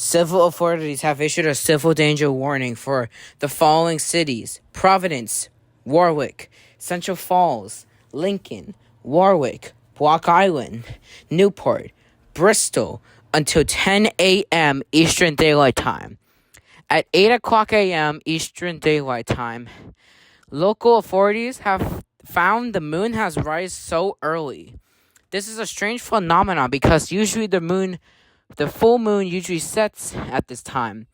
Civil authorities have issued a civil danger warning for the following cities: Providence, Warwick, Central Falls, Lincoln, Warwick, Block Island, Newport, Bristol, until 10 a.m. Eastern Daylight Time. At 8 o'clock a.m. Eastern Daylight Time, local authorities have found the moon has risen so early. This is a strange phenomenon because usually the full moon usually sets at this time,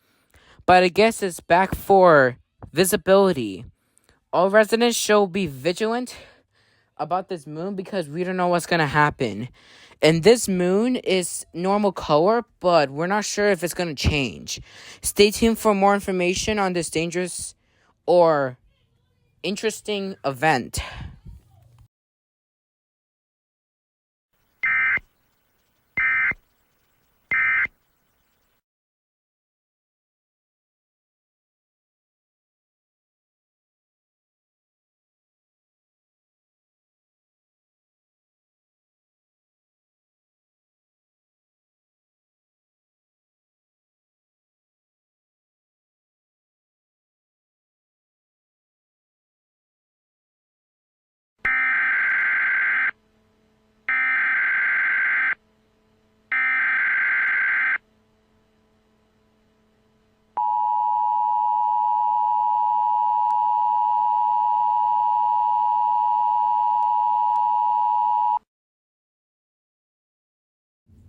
but I guess it's back for visibility. All residents should be vigilant about this moon because we don't know what's going to happen. And this moon is normal color, but we're not sure if it's going to change. Stay tuned for more information on this dangerous or interesting event.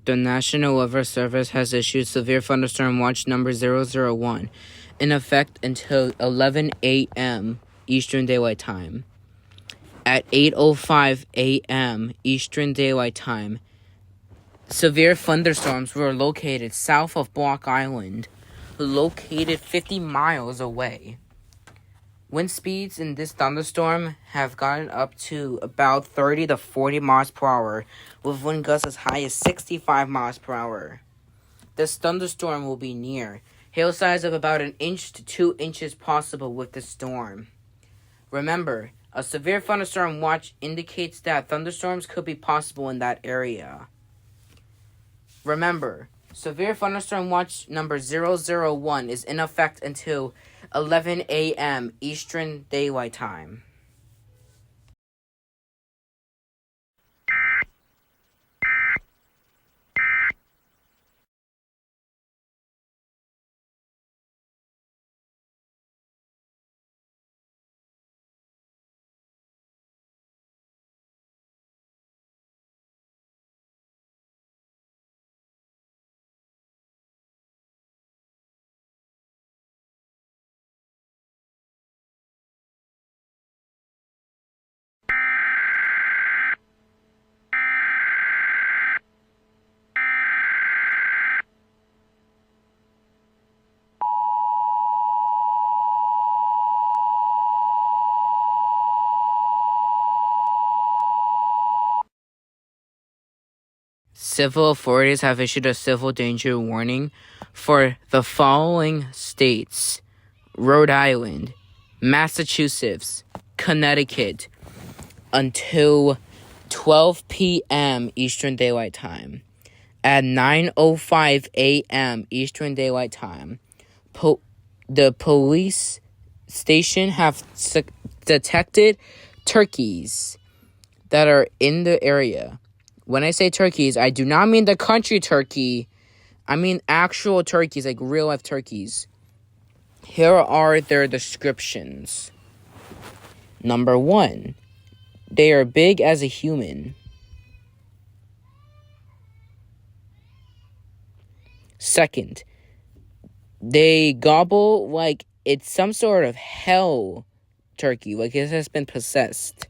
The National Weather Service has issued severe thunderstorm watch number 001 in effect until 11 a.m. Eastern Daylight Time. At 8:05 a.m. Eastern Daylight Time, severe thunderstorms were located south of Block Island, located 50 miles away. Wind speeds in this thunderstorm have gotten up to about 30 to 40 miles per hour, with wind gusts as high as 65 miles per hour. This thunderstorm will be near. Hail size of about 1 inch to 2 inches possible with the storm. Remember, a severe thunderstorm watch indicates that thunderstorms could be possible in that area. Remember, severe thunderstorm watch number 001 is in effect until 11 a.m. Eastern Daylight Time. Civil authorities have issued a civil danger warning for the following states: Rhode Island, Massachusetts, Connecticut, until 12 p.m. Eastern Daylight Time. At 9:05 a.m. Eastern Daylight Time, the police station have detected turkeys that are in the area. When I say turkeys, I do not mean the country turkey. I mean actual turkeys, like real-life turkeys. Here are their descriptions. Number 1, they are big as a human. Second, they gobble like it's some sort of hell turkey, like it has been possessed.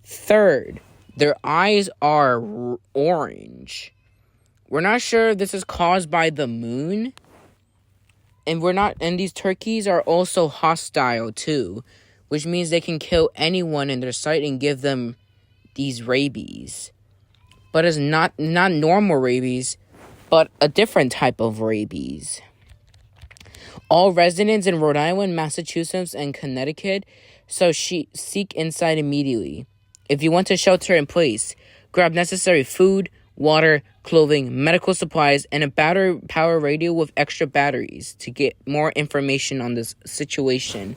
Third, their eyes are orange. We're not sure if this is caused by the moon. And these turkeys are also hostile too, which means they can kill anyone in their sight and give them these rabies. But it's not normal rabies, but a different type of rabies. All residents in Rhode Island, Massachusetts, and Connecticut seek inside immediately. If you want to shelter in place, grab necessary food, water, clothing, medical supplies, and a battery power radio with extra batteries to get more information on this situation.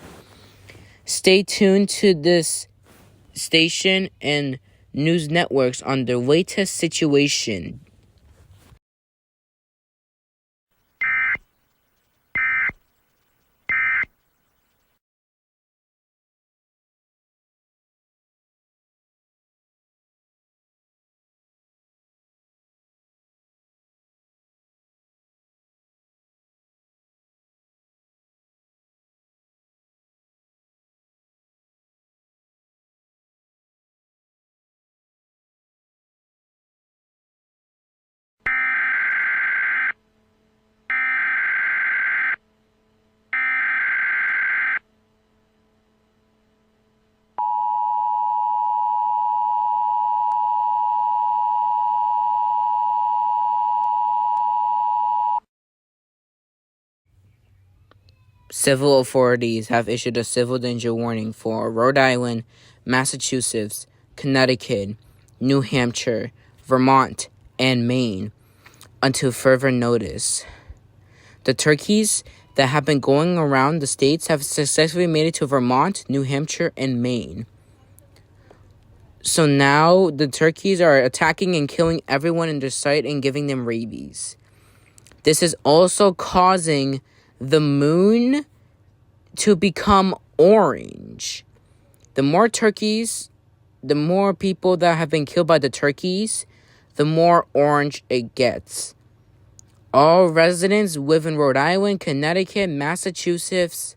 Stay tuned to this station and news networks on the latest situation. Civil authorities have issued a civil danger warning for Rhode Island, Massachusetts, Connecticut, New Hampshire, Vermont, and Maine until further notice. The turkeys that have been going around the states have successfully made it to Vermont, New Hampshire, and Maine. So now the turkeys are attacking and killing everyone in their sight and giving them rabies. This is also causing the moon to become orange. The more turkeys, the more people that have been killed by the turkeys, the more orange it gets. All residents live in Rhode Island, Connecticut, Massachusetts,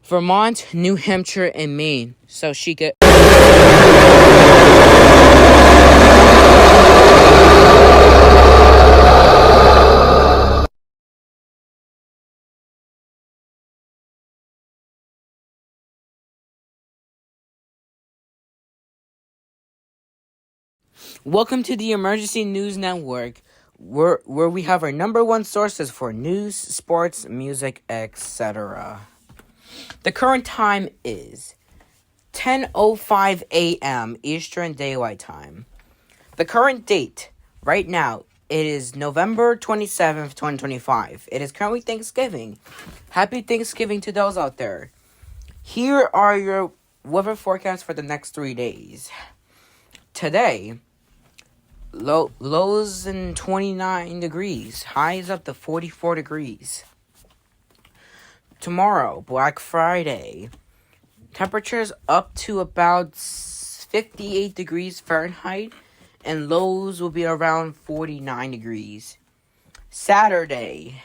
Vermont, New Hampshire, and Maine. So she could... Welcome to the Emergency News Network, where we have our number one sources for news, sports, music, etc. The current time is 10:05 a.m. Eastern Daylight Time. The current date, right now, it is November 27th, 2025. It is currently Thanksgiving. Happy Thanksgiving to those out there. Here are your weather forecasts for the next 3 days. Today, lows in 29 degrees, highs up to 44 degrees. Tomorrow, Black Friday, temperatures up to about 58 degrees Fahrenheit, and lows will be around 49 degrees. Saturday,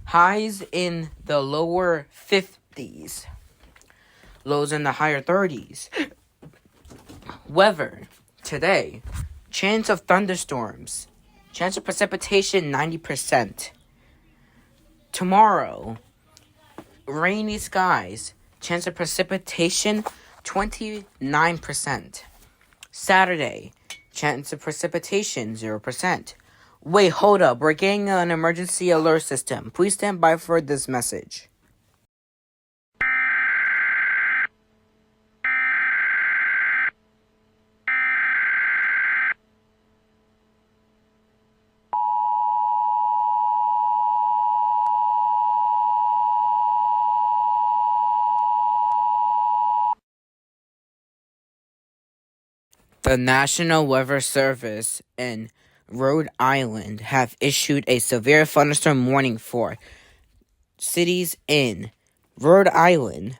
highs in the lower 50s, lows in the higher 30s. Weather today, chance of thunderstorms, chance of precipitation 90%. Tomorrow, rainy skies, chance of precipitation 29%. Saturday, chance of precipitation 0%. Wait, hold up, we're getting an emergency alert system. Please stand by for this message. The National Weather Service in Rhode Island have issued a severe thunderstorm warning for cities in Rhode Island,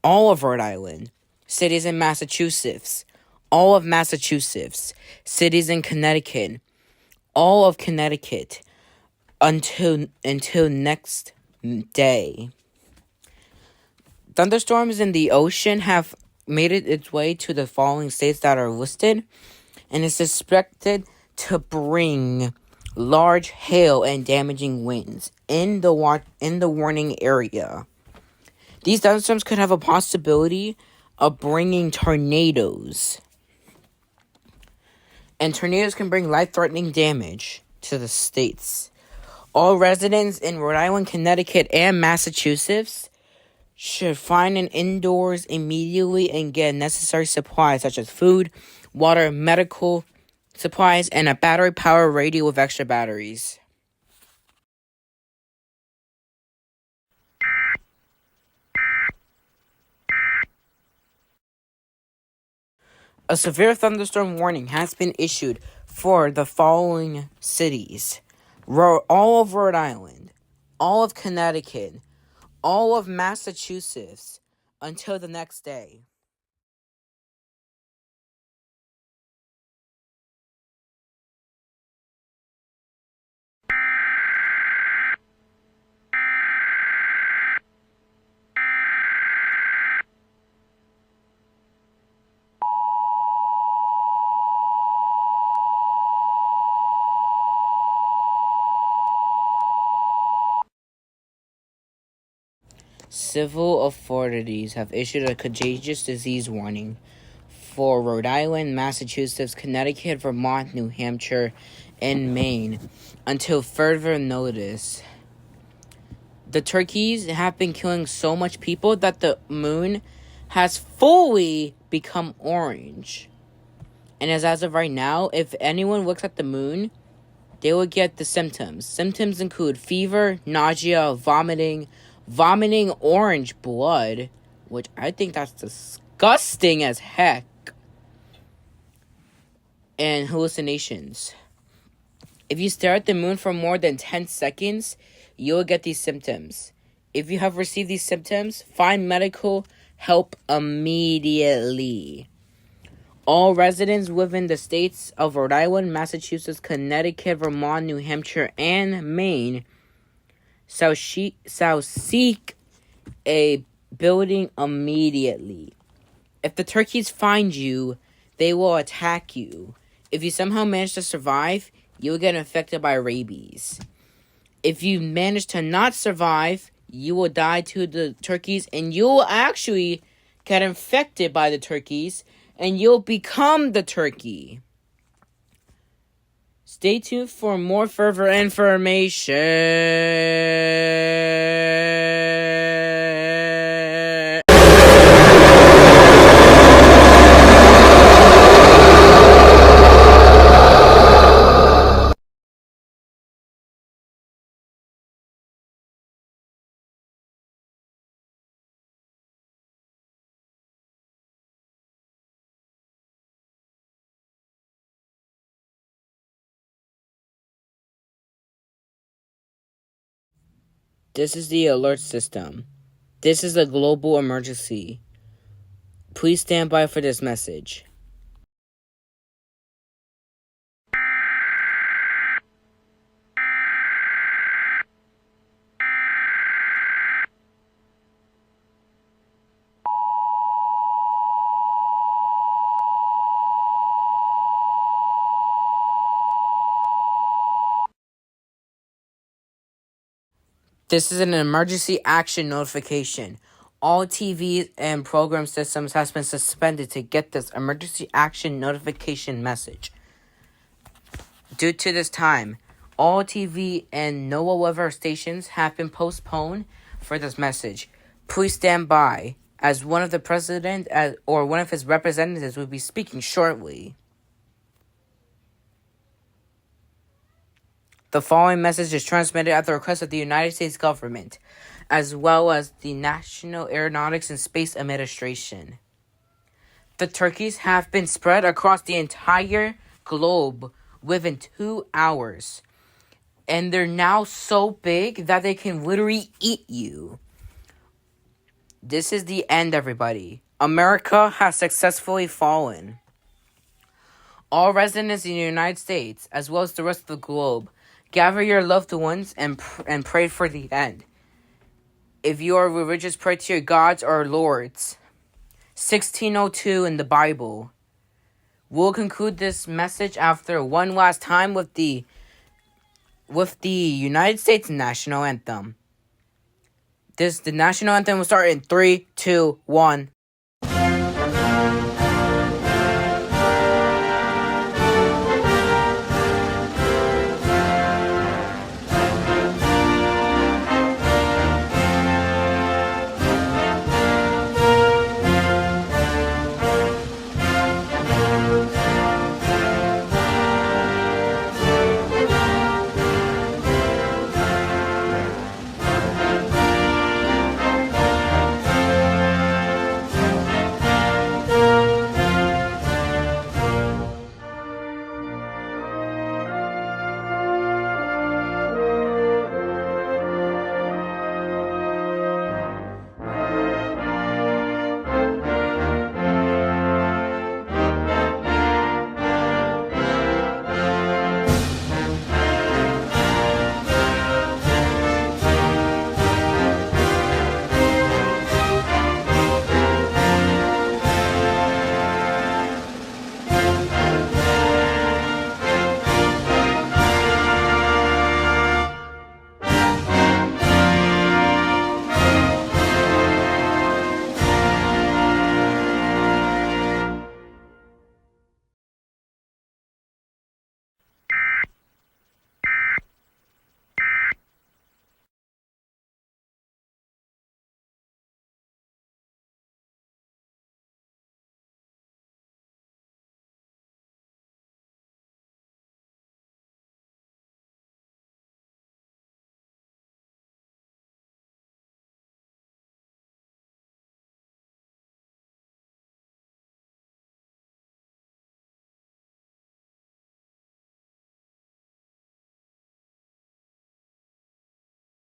all of Rhode Island, cities in Massachusetts, all of Massachusetts, cities in Connecticut, all of Connecticut, until next day. Thunderstorms in the ocean have made its way to the following states that are listed, and is expected to bring large hail and damaging winds in the warning area. These thunderstorms could have a possibility of bringing tornadoes, and tornadoes can bring life-threatening damage to the states. All residents in Rhode Island, Connecticut, and Massachusetts should find an indoors immediately and get necessary supplies such as food, water, medical supplies, and a battery-powered radio with extra batteries. A severe thunderstorm warning has been issued for the following cities: all of Rhode Island, all of Connecticut, all of Massachusetts, until the next day. Civil authorities have issued a contagious disease warning for Rhode Island, Massachusetts, Connecticut, Vermont, New Hampshire, and Maine until further notice. The turkeys have been killing so much people that the moon has fully become orange. And as of right now, if anyone looks at the moon, they will get the symptoms. Symptoms include fever, nausea, vomiting, orange blood, which I think that's disgusting as heck, and hallucinations. If you stare at the moon for more than 10 seconds, you will get these symptoms. If you have received these symptoms, find medical help immediately. All residents within the states of Rhode Island, Massachusetts, Connecticut, Vermont, New Hampshire, and Maine shall seek a building immediately. If the turkeys find you, they will attack you. If you somehow manage to survive, you will get infected by rabies. If you manage to not survive, you will die to the turkeys, and you will actually get infected by the turkeys, and you'll become the turkey. Stay tuned for more further information. This is the alert system. This is a global emergency. Please stand by for this message. This is an emergency action notification. All TV and program systems has been suspended to get this emergency action notification message. Due to this time, all TV and NOAA weather stations have been postponed for this message. Please stand by, as one of the president or one of his representatives will be speaking shortly. The following message is transmitted at the request of the United States government, as well as the National Aeronautics and Space Administration. The turkeys have been spread across the entire globe within 2 hours. And they're now so big that they can literally eat you. This is the end, everybody. America has successfully fallen. All residents in the United States, as well as the rest of the globe, gather your loved ones and pray for the end. If you are religious, pray to your gods or lords. 1602 in the Bible. We'll conclude this message after one last time with the United States national anthem. The national anthem will start in 3, 2, 1.